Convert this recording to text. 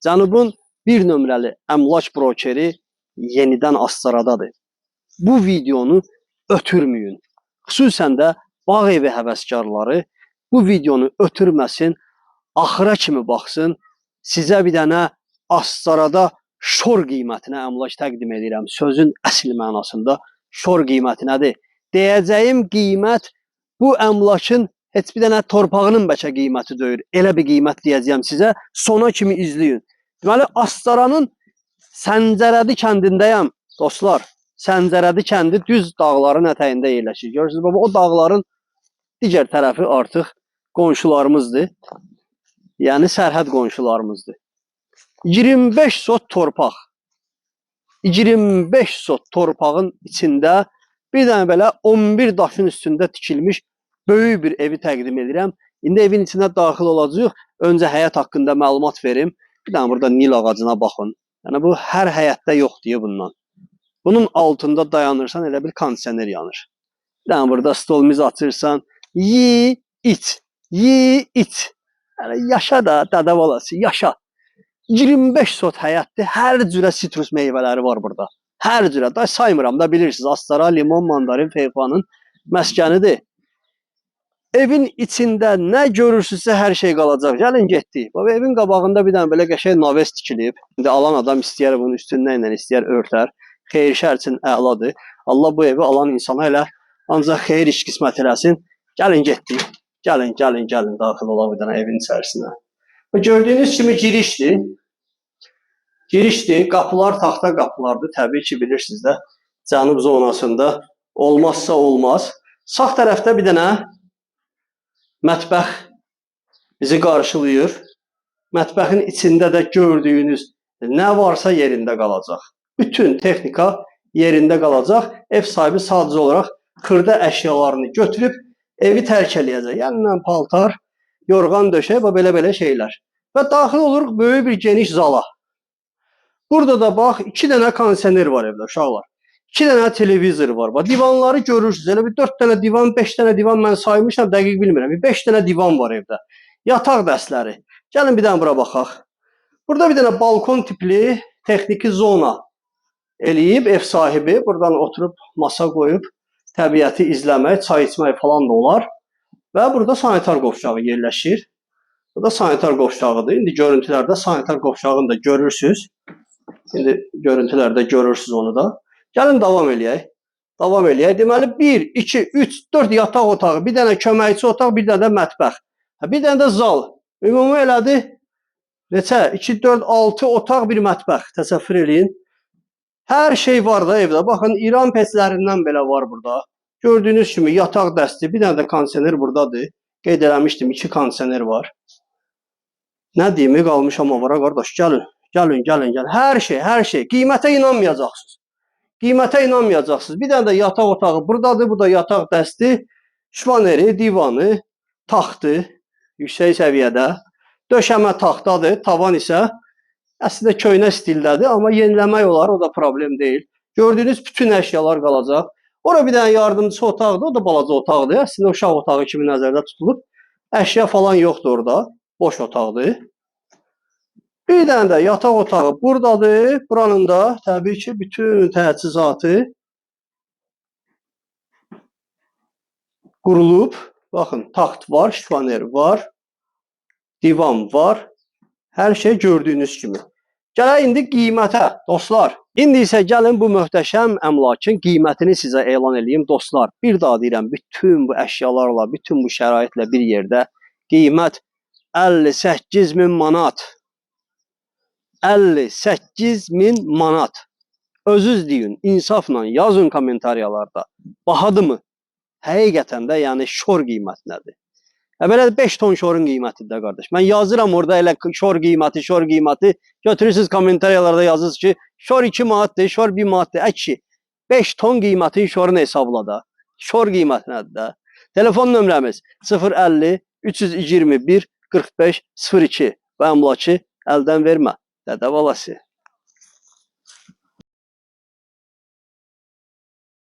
Cənubun bir nömrəli əmlak brokeri yenidən Astaradadır. Bu videonu ötürməyin. Xüsusən də bağ evi həvəskarları bu videonu ötürməsin, axıra kimi baxsın. Sizə bir dənə Astarada şor qiymətinə əmlak təqdim edirəm. Sözün əsl mənasında şor qiymətinədir. Deyəcəyim qiymət bu əmlakın heç bir dənə torpağının bəlkə qiyməti deyil. Elə bir qiymət deyəcəyəm sizə. Sona kimi izləyin. Deməli, Astaranın Səncərədi kəndindəyəm dostlar. Səncərədi kəndi düz dağların ətəyində yerləşir. Görürsünüz, baba, o dağların digər tərəfi artıq qonşularımızdır. Yəni sərhəd qonşularımızdır. 25 sot torpaq. 25 sot torpağın içində bir dənə belə 11 daşın üstündə tikilmiş böyük bir evi təqdim edirəm. İndi evin içinə daxil olacağıq. Öncə həyət haqqında məlumat verim. Bir dənə burada Nil ağacına baxın. Yəni bu hər həyətdə yoxdur bundan. Bunun altında dayanırsan elə bir kondisioner yanır. Bir dənə burada stol miz açırsan, yi, iç, yi, iç. Yəni yaşa da, dədə balası, yaşa. 25 sot həyətdir. Hər cürə sitrus meyvələri var burada. Hər cürə. Da saymıram da, bilirsiniz. Astara, limon, mandarin, feyfanın məskənidir. Evin içində nə görürsünüzsə hər şey qalacaq. Gəlin getdik. Baba, evin qabağında bir dənə belə qəşəng naves tikilib. İndi alan adam istəyər bunun üstündən ilə istəyər örtər. Xeyir şər üçün əladır. Allah bu evi alan insana elə ancaq xeyir iş qismət eləsin. Gəlin getdik. Gəlin daxil olaq bir dənə evin içərisinə. Gördüyünüz kimi girişdir. Girişdir. Qapılar taxta qapılardır. Təbii ki, bilirsiniz də cənub zonasında olmazsa olmaz. Sağ tərəfdə bir dənə mətbəx bizi qarşılayır. Mətbəxin içində də gördüyünüz nə varsa yerində qalacaq. Bütün texnika yerində qalacaq. Ev sahibi sadəcə olaraq xırda əşyalarını götürüb evi tərk eləyəcək. Yəni paltar, yorğan döşək və belə şeylər. Və daxil oluruq böyük bir geniş zala. Burada da bax, 2 dənə kondisioner var evdə uşaqlar. 2 dənə televizor var. Bax, divanları görürsünüz. Elə bir 4 dənə divan, 5 dənə divan mən saymışam, dəqiq bilmirəm. 5 dənə divan var evdə. Yataq dəstləri. Gəlin bir dənə bura baxaq. Burada bir dənə balkon tipli texniki zona eləyib ev sahibi. Buradan oturub masa qoyub təbiəti izləmək, çay içmək falan da olar. Və burada sanitar qovşağı yerləşir. Burada sanitar qovşağıdır. İndi görüntülərdə sanitar qovşağını da görürsünüz. İndi görüntülərdə görürsünüz onu da. Gəlin davam eləyək. Davam eləyək. Deməli 1, 2, 3, 4 yataq otağı, bir dənə köməkçi otaq, bir dənə də mətbəx. Bir dənə də zal. Ümumi elədi. Neçə? 2, 4, 6 otaq, bir mətbəx. Təsəvvür eləyin. Hər şey var da evdə. Baxın, İran peslərindən belə var burada. Gördüyünüz kimi yataq dəsti, bir dənə də kondisioner buradadır. Qeyd eləmişdim, 2 kondisioner var. Nə deyimi qalmışam avara qardaş, gəlin. Hər şey. Qiymətə inanmayacaqsınız. Qiymətə inanmayacaqsınız. Bir dənə də yataq otağı buradadır. Bu da yataq dəsti, şvaneri, divanı, taxtı, yüksək səviyyədə. Döşəmə taxtadır, tavan isə əslində köhnə stildədir, amma yeniləmək olar, o da problem deyil. Gördüyünüz bütün əşyalar qalacaq. Ora bir dənə yardımcı otaqdır, o da balaca otaqdır. Əslində uşaq otağı kimi nəzərdə tutulub. Əşya falan yoxdur orada. Boş otaqdır. Bir dənə də yataq otağı buradadır. Buranın da təbii ki, bütün təchizatı qurulub. Baxın, taxt var, şifaner var, divan var. Hər şey gördüyünüz kimi. Gələk indi qiymətə, dostlar. İndi isə gəlin bu möhtəşəm əmlakın qiymətini sizə elan edeyim, dostlar. Bir daha deyirəm, bütün bu əşyalarla, bütün bu şəraitlə bir yerdə qiymət 58.000 manat. 58.000 manat. Özünüz deyin, insafla yazın komentariyalarda. Bahadır mı? Həqiqətən də yəni şor qiymət nədir? Belə 5 ton şorun qiymətidir qardaş. Mən yazıram orada elə şor qiyməti. Götürürsünüz komentariyalarda yazırsınız ki, şor 2 manatdır, şor 1 manatdır. Əki, 5 ton qiymətin şorunu hesabla da. Şor qiymət nədir də? Telefon nömrəmiz 050 321 45 02 və əmlakı əldən vermə. Dədə balası.